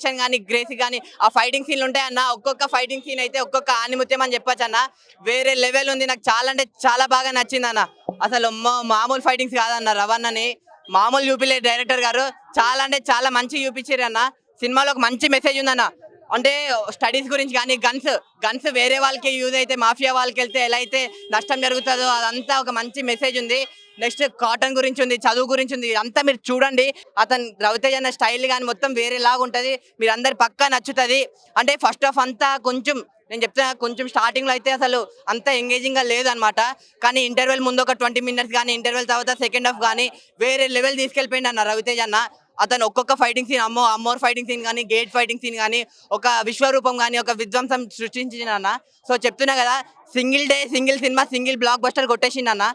Action కానీ Gracie కానీ ఆ ఫైటింగ్ సీన్లు ఉంటాయి అన్న. ఒక్కొక్క ఫైటింగ్ సీన్ అయితే ఒక్కొక్క ఆనిముత్యం అని చెప్పొచ్చు అన్న. వేరే లెవెల్ ఉంది. నాకు చాలా అంటే చాలా బాగా నచ్చింది అన్న. అసలు మామూలు ఫైటింగ్స్ కాదన్న. రవణని మామూలు చూపిలే డైరెక్టర్ గారు. చాలా అంటే చాలా మంచి చూపించారు అన్న. సినిమాలో ఒక మంచి మెసేజ్ ఉందన్న. అంటే స్టడీస్ గురించి కానీ గన్స్ వేరే వాళ్ళకి యూజ్ అయితే మాఫియా వాళ్ళకి వెళ్తే ఎలా అయితే నష్టం జరుగుతుందో అదంతా ఒక మంచి మెసేజ్ ఉంది. నెక్స్ట్ కాటన్ గురించి ఉంది, చదువు గురించి ఉంది. అంతా మీరు చూడండి. అతను రవితేజ అన్న స్టైల్ కానీ మొత్తం వేరేలాగా ఉంటుంది. మీరు అందరు పక్కా నచ్చుతుంది. అంటే ఫస్ట్ హాఫ్ అంతా కొంచెం నేను చెప్తున్నా కొంచెం స్టార్టింగ్లో అయితే అసలు అంత ఎంగేజింగ్గా లేదనమాట. కానీ ఇంటర్వెల్ ముందు ఒక 20 minutes కానీ ఇంటర్వెల్ తర్వాత సెకండ్ హాఫ్ కానీ వేరే లెవెల్ తీసుకెళ్ళిపోయింది అన్న రవితేజ అన్న. అతను ఒక్కొక్క fighting scene Ammoru fighting scene కానీ గేట్ ఫైటింగ్ సీన్ కానీ ఒక విశ్వరూపం కానీ ఒక విధ్వంసం సృష్టించిన అన్న. సో చెప్తున్నా కదా, single cinema single block buster కొట్టేసింది అన్న.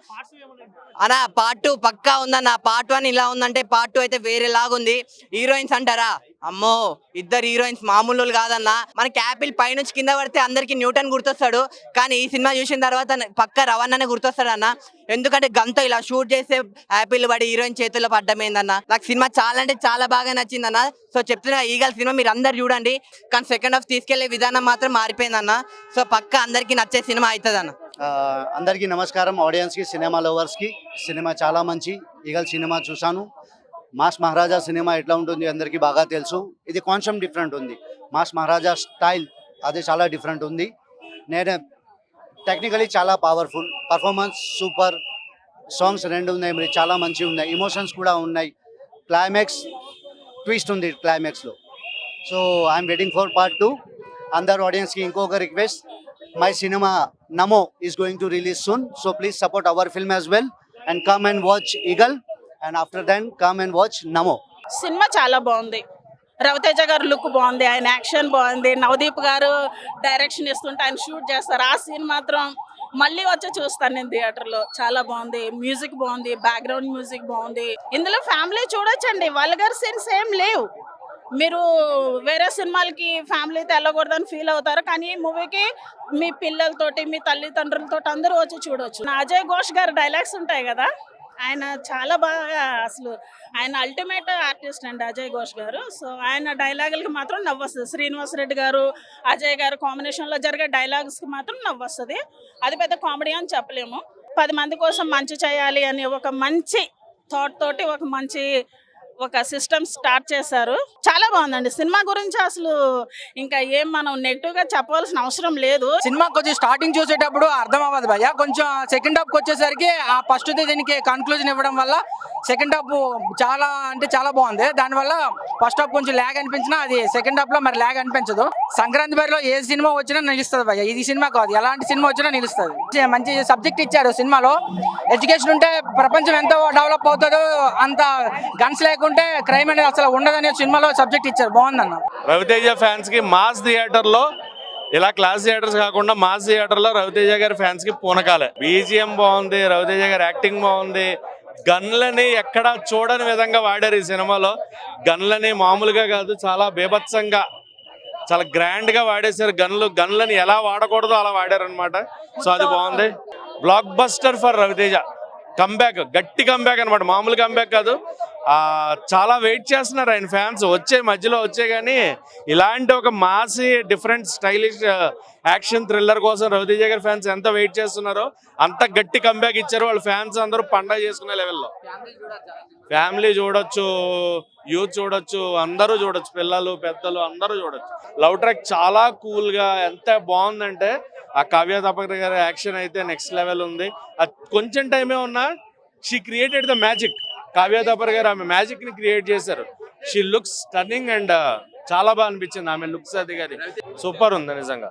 అన్న పార్ట్ 2 పక్కా ఉందన్న. పార్ట్ 1 ఇలా ఉందంటే పార్ట్ 2 అయితే వేరేలాగుంది. హీరోయిన్స్ అంటారా, అమ్మో ఇద్దరు హీరోయిన్స్ మామూలు కాదన్న. మనకి యాపిల్ పైనుంచి కింద పడితే అందరికి న్యూటన్ గుర్తొస్తాడు. కానీ ఈ సినిమా చూసిన తర్వాత పక్క రవణనే గుర్తొస్తాడు అన్న. ఎందుకంటే గంతో ఇలా షూట్ చేస్తే యాపిల్ పడి హీరోయిన్ చేతుల్లో పడ్డమైందన్న. నాకు సినిమా చాలా అంటే చాలా బాగా నచ్చిందన్న. సో చెప్తున్నా ఈగల్ సినిమా మీరు అందరు చూడండి. కానీ సెకండ్ హాఫ్ తీసుకెళ్లే విధానం మాత్రం మారిపోయిందన్న. సో పక్క అందరికి నచ్చే సినిమా అవుతుంది అన్న. అందరికీ నమస్కారం. ఆడియన్స్కి, సినిమా లవర్స్కి. సినిమా చాలా మంచి. ఈగల్ సినిమా చూశాను. మాస్ మహారాజా సినిమా ఎట్లా ఉంటుంది అందరికీ బాగా తెలుసు. ఇది కొంచెం డిఫరెంట్ ఉంది. మాస్ మహారాజా స్టైల్ అది చాలా డిఫరెంట్ ఉంది. నేను టెక్నికలీ చాలా పవర్ఫుల్, పర్ఫార్మెన్స్ సూపర్, సాంగ్స్ రెండు ఉన్నాయి, మరి చాలా మంచిగా ఉన్నాయి, ఎమోషన్స్ కూడా ఉన్నాయి, క్లైమాక్స్ ట్విస్ట్ ఉంది క్లైమాక్స్లో. So I'm waiting for part 2. అందరు ఆడియన్స్కి ఇంకొక request, my cinema Namo is going to release soon, so please support our film as well and come and watch Eagle, and after then come and watch Namo. Cinema చాలా బాగుంది. రవితేజ గారు look బాగుంది, ఆయన action బాగుంది, నవదీప్ గారు direction ఇస్తుంటే ఆయన shoot చేస్తారు. ఆ సీన్ మాత్రం మళ్ళీ వచ్చి చూస్తాను నేను థియేటర్లో. చాలా బాగుంది, మ్యూజిక్ బాగుంది, బ్యాక్గ్రౌండ్ మ్యూజిక్ బాగుంది. ఇందులో ఫ్యామిలీ చూడొచ్చండి, వల్గర్ సీన్స్ ఏం లేవు. మీరు వేరే సినిమాలకి ఫ్యామిలీతో వెళ్ళకూడదని ఫీల్ అవుతారు, కానీ ఈ మూవీకి మీ పిల్లలతోటి మీ తల్లిదండ్రులతో అందరూ వచ్చి చూడొచ్చు. అజయ్ ఘోష్ గారి డైలాగ్స్ ఉంటాయి కదా, ఆయన చాలా బాగా, అసలు ఆయన అల్టిమేట్ ఆర్టిస్ట్ అండి అజయ్ ఘోష్ గారు. సో ఆయన డైలాగులకి మాత్రం నవ్వొస్తుంది. శ్రీనివాస్ రెడ్డి గారు అజయ్ గారు కాంబినేషన్లో జరిగే డైలాగ్స్కి మాత్రం నవ్వొస్తుంది. అది పెద్ద కామెడీ అని చెప్పలేము. 10 మంది కోసం మంచి చేయాలి అని ఒక మంచి థాట్ తోటి ఒక సిస్టమ్ స్టార్ట్ చేశారు. చాలా బాగుందండి సినిమా గురించి. అసలు ఇంకా ఏం మనం నెగిటివ్ గా చెప్పవలసిన అవసరం లేదు. సినిమా కొంచెం స్టార్టింగ్ చూసేటప్పుడు అర్థం అవ్వదు భయ్య. కొంచెం సెకండ్ హాఫ్ వచ్చేసరికి ఆ ఫస్ట్ దీనికి కన్క్లూజన్ ఇవ్వడం వల్ల సెకండ్ హాఫ్ చాలా అంటే చాలా బాగుంది. దానివల్ల ఫస్ట్ హాఫ్ కొంచెం ల్యాగ్ అనిపించినా అది సెకండ్ హాఫ్ లో మరి ల్యాగ్ అనిపించదు. సంక్రాంతి బరిలో ఏ సినిమా వచ్చినా నిలుస్తుంది భయ్య. ఇది సినిమా కాదు, ఎలాంటి సినిమా వచ్చినా నిలుస్తుంది. మంచి సబ్జెక్ట్ ఇచ్చారు సినిమాలో. ఎడ్యుకేషన్ ఉంటే ప్రపంచం ఎంతో డెవలప్ అవుతుందో, అంత గన్స్ లేకుంటే క్రైమ్ అనేది అసలు ఉండదనే సినిమాలో సబ్జెక్ట్ ఇచ్చారు. బాగుందన్న. రవితేజ ఫ్యాన్స్ కి మాస్ థియేటర్ లో, ఇలా క్లాస్ థియేటర్స్ కాకుండా మాస్ థియేటర్ లో రవితేజ గారి ఫ్యాన్స్ కి పూనకాలే. బీజిఎం బాగుంది, రవితేజ గారి యాక్టింగ్ బాగుంది. గన్లని ఎక్కడ చూడని విధంగా వాడారు ఈ సినిమాలో. గన్లని మామూలుగా కాదు, చాలా బీభత్సంగా, చాలా గ్రాండ్ గా వాడేశారు. గన్లని ఎలా వాడకూడదో అలా వాడారు అనమాట. సో అది బాగుంది. Blockbuster for Ravi Teja. Comeback, గట్టి కంబ్యాక్ అనమాట, మామూలు కంబ్యాక్ కాదు. చాలా వెయిట్ చేస్తున్నారు ఆయన ఫ్యాన్స్. మధ్యలో వచ్చే కానీ ఇలాంటి ఒక మాసి డిఫరెంట్ స్టైలిష్ యాక్షన్ థ్రిల్లర్ కోసం రవితేజ గారి ఫ్యాన్స్ ఎంత వెయిట్ చేస్తున్నారో అంత గట్టి కంబ్యాక్ ఇచ్చారు. వాళ్ళ ఫ్యాన్స్ అందరూ పండగ చేసుకునే లెవెల్లో. ఫ్యామిలీ చూడొచ్చు, యూత్ చూడొచ్చు, అందరూ చూడొచ్చు, పిల్లలు పెద్దలు అందరూ చూడొచ్చు. లవ్ ట్రాక్ చాలా కూల్ గా ఎంత బాగుందంటే, ఆ కావ్య తాపకర్ గారి యాక్షన్ అయితే నెక్స్ట్ లెవెల్ ఉంది. కొంచెం టైమే ఉన్నా she created the magic. Kavya Thapar గారు ఆమె మ్యాజిక్ ని క్రియేట్ చేశారు. షీ లుక్స్ స్టన్నింగ్ అండ్ చాలా బాగా అనిపించింది ఆమె లుక్స్. అది గారి సూపర్ ఉంది నిజంగా.